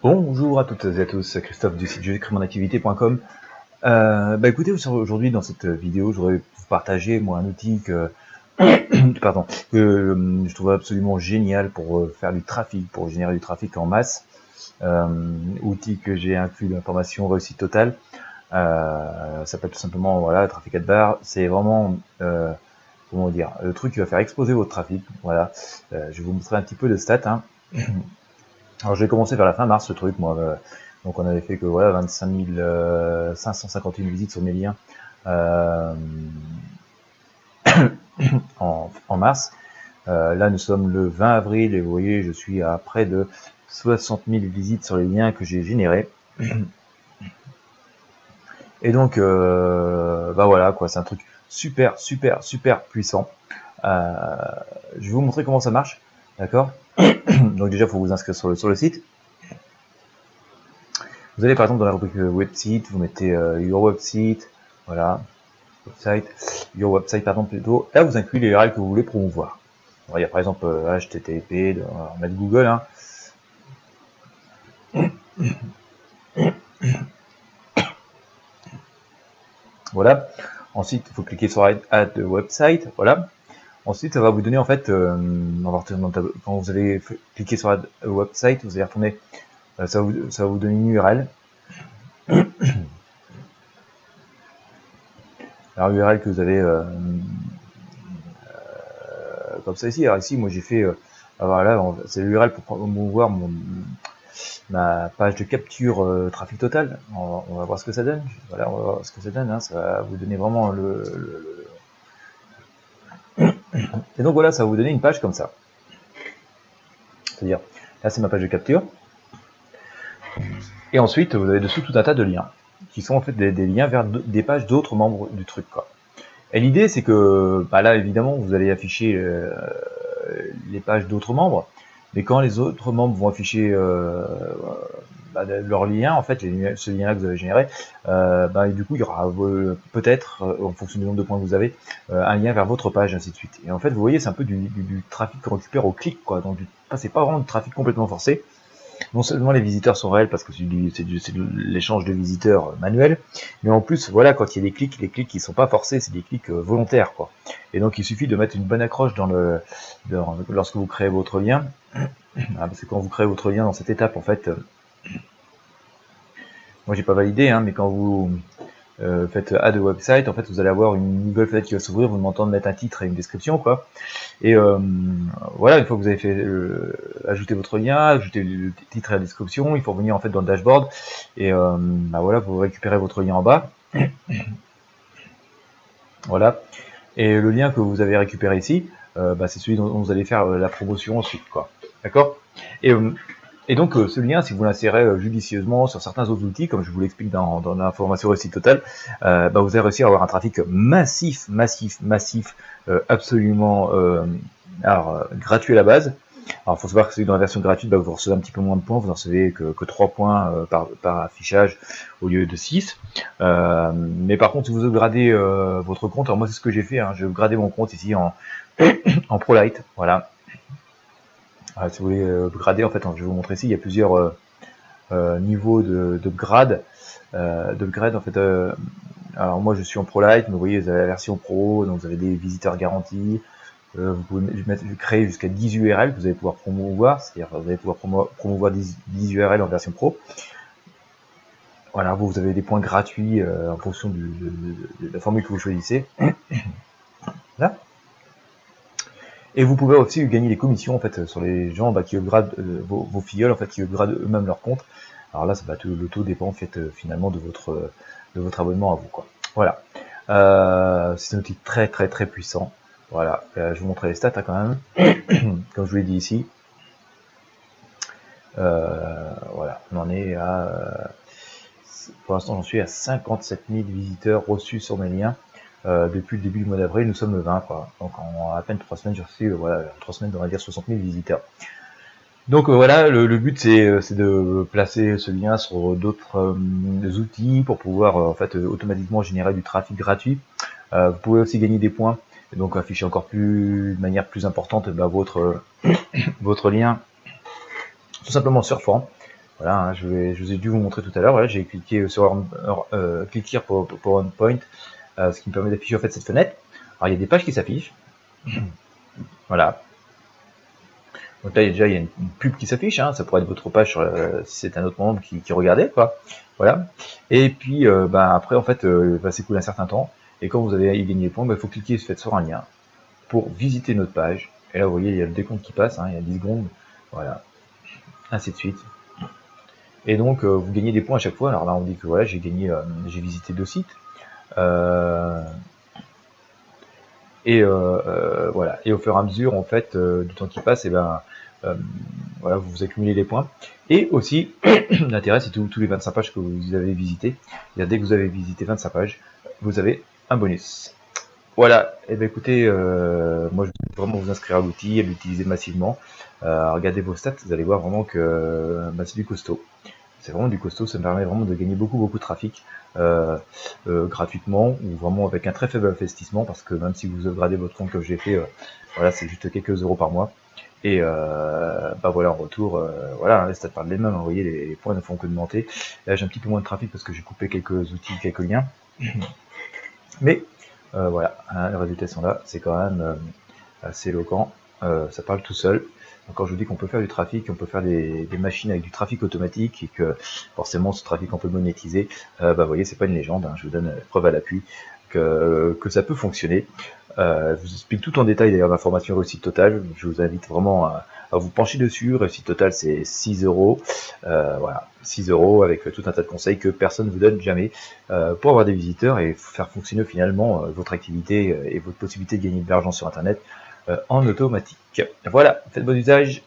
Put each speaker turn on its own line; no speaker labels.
Bonjour à toutes et à tous, Christophe du site jeuxdecrémonactivité.com. Écoutez, aujourd'hui dans cette vidéo, je voudrais vous partager moi un outil que, pardon, que je trouve absolument génial pour faire du trafic, pour générer du trafic en masse. Outil que j'ai inclus dans la formation réussite totale. Ça s'appelle tout simplement voilà, Traffic Adbar. C'est vraiment comment dire, le truc qui va faire exploser votre trafic. Voilà, je vais vous montrer un petit peu de stats. Hein. Alors j'ai commencé vers la fin mars ce truc, moi. Donc on avait fait que voilà 25 551 visites sur mes liens en mars. Là nous sommes le 20 avril et vous voyez je suis à près de 60 000 visites sur les liens que j'ai générés. Et donc voilà quoi, c'est un truc super puissant. Je vais vous montrer comment ça marche, d'accord. Donc déjà il faut vous inscrire sur le site. Vous allez par exemple dans la rubrique website, vous mettez your website, voilà, your website pardon plutôt. Là vous incluez les URL que vous voulez promouvoir. Alors, il y a par exemple HTTP, on va mettre Google. Hein. Voilà. Ensuite, il faut cliquer sur Add Website. Voilà. Ensuite, ça va vous donner en fait, quand vous allez cliquer sur Add Website, vous allez retourner, ça va vous donner une URL. Alors l'URL que vous avez comme ça ici. Alors ici, moi j'ai fait, voilà, c'est l'URL pour promouvoir ma page de capture trafic total. On va voir ce que ça donne. Voilà, on va voir ce que ça donne. Hein. Ça va vous donner vraiment Et donc voilà, ça va vous donner une page comme ça. C'est-à-dire, là c'est ma page de capture. Et ensuite, vous avez dessous tout un tas de liens, qui sont en fait des liens vers des pages d'autres membres du truc, quoi. Et l'idée, c'est que, là, évidemment, vous allez afficher les pages d'autres membres, mais quand les autres membres vont afficher leur lien, en fait, ce lien-là que vous avez généré, et du coup, il y aura peut-être, en fonction du nombre de points que vous avez, un lien vers votre page, ainsi de suite. Et en fait, vous voyez, c'est un peu du trafic qu'on récupère au clic, quoi. Donc, c'est pas vraiment du trafic complètement forcé. Non seulement les visiteurs sont réels parce que c'est de l'échange de visiteurs manuel, mais en plus, voilà, quand il y a des clics, les clics qui sont pas forcés, c'est des clics volontaires, quoi. Et donc, il suffit de mettre une bonne accroche lorsque vous créez votre lien, parce que quand vous créez votre lien dans cette étape, en fait, moi j'ai pas validé, hein, mais quand vous faites add website, en fait, vous allez avoir une nouvelle fenêtre qui va s'ouvrir, vous demandez de mettre un titre et une description, quoi. Et voilà, une fois que vous avez fait ajouter votre lien, ajouter le titre et la description, il faut revenir en fait dans le dashboard et voilà, vous récupérez votre lien en bas. Voilà. Et le lien que vous avez récupéré ici, c'est celui dont vous allez faire la promotion ensuite, quoi. D'accord. Et donc ce lien, si vous l'insérez judicieusement sur certains autres outils, comme je vous l'explique dans la formation réussite totale, vous allez réussir à avoir un trafic massif, absolument gratuit à la base. Alors il faut savoir que dans la version gratuite, vous recevez un petit peu moins de points, vous n'en recevez que 3 points par affichage au lieu de 6. Mais par contre, si vous upgradez votre compte, alors moi c'est ce que j'ai fait, hein, j'ai upgradé mon compte ici en ProLite, voilà. Si vous voulez upgrader, en fait, je vais vous montrer ici, il y a plusieurs niveaux d'upgrade. En fait, alors moi je suis en ProLite, mais vous voyez, vous avez la version Pro, donc vous avez des visiteurs garantis. Vous pouvez créer jusqu'à 10 URL que vous allez pouvoir promouvoir, c'est-à-dire vous allez pouvoir promouvoir 10 URL en version Pro. Voilà, vous avez des points gratuits en fonction de la formule que vous choisissez. Là. Et vous pouvez aussi gagner des commissions en fait sur les gens qui upgradent vos filleuls en fait qui upgradent eux-mêmes leur compte. Alors là, le taux dépend en fait finalement de votre abonnement à vous, quoi. Voilà. C'est un outil très puissant. Voilà. Je vais vous montrer les stats hein, quand même. Comme je vous l'ai dit ici. Voilà. On en est à pour l'instant, j'en suis à 57 000 visiteurs reçus sur mes liens. Depuis le début du mois d'avril, nous sommes le 20, quoi. Donc en à peine 3 semaines, j'ai reçu, voilà, 3 semaines, on va dire 60 000 visiteurs. Donc voilà, le but c'est de placer ce lien sur d'autres outils pour pouvoir en fait automatiquement générer du trafic gratuit. Vous pouvez aussi gagner des points et donc afficher encore plus de manière plus importante votre lien tout simplement surfant. Voilà, hein, je vous ai dû vous montrer tout à l'heure. Voilà, j'ai cliqué sur cliquer pour PowerPoint, ce qui me permet d'afficher en fait cette fenêtre. Alors il y a des pages qui s'affichent. Voilà. Donc là, il y a une pub qui s'affiche, hein, ça pourrait être votre page si c'est un autre membre qui regardait, quoi. Voilà. Et puis, après, en fait, va s'écouler un certain temps, et quand vous avez gagné des points, il faut cliquer sur un lien pour visiter notre page. Et là, vous voyez, il y a le décompte qui passe, hein, il y a 10 secondes, voilà, ainsi de suite. Et donc, vous gagnez des points à chaque fois. Alors là, on dit que voilà, j'ai visité 2 sites. Voilà. Et au fur et à mesure, en fait, du temps qui passe, voilà, vous accumulez les points. Et aussi, l'intérêt, c'est tous les 25 pages que vous avez visitées. Dès que vous avez visité 25 pages, vous avez un bonus. Voilà, et bien écoutez, moi je vais vraiment vous inscrire à l'outil, à l'utiliser massivement. Regardez vos stats, vous allez voir vraiment que c'est du costaud. C'est vraiment du costaud, ça me permet vraiment de gagner beaucoup de trafic gratuitement ou vraiment avec un très faible investissement, parce que même si vous upgradez votre compte comme j'ai fait, voilà, c'est juste quelques euros par mois. Et voilà, en retour, voilà, les stats parlent les mêmes, hein, vous voyez, les points ne font que augmenter. Là j'ai un petit peu moins de trafic parce que j'ai coupé quelques outils, quelques liens. Mais voilà, hein, les résultats sont là, c'est quand même assez éloquent, ça parle tout seul. Donc quand je vous dis qu'on peut faire du trafic, on peut faire des machines avec du trafic automatique, et que forcément ce trafic on peut le monétiser, vous voyez, c'est pas une légende, hein, je vous donne preuve à l'appui que ça peut fonctionner. Je vous explique tout en détail d'ailleurs l'information réussite totale, je vous invite vraiment à vous pencher dessus. Réussite totale, c'est 6 euros, voilà, 6 euros avec tout un tas de conseils que personne ne vous donne jamais pour avoir des visiteurs et faire fonctionner finalement votre activité et votre possibilité de gagner de l'argent sur internet en automatique. Voilà, faites bon usage.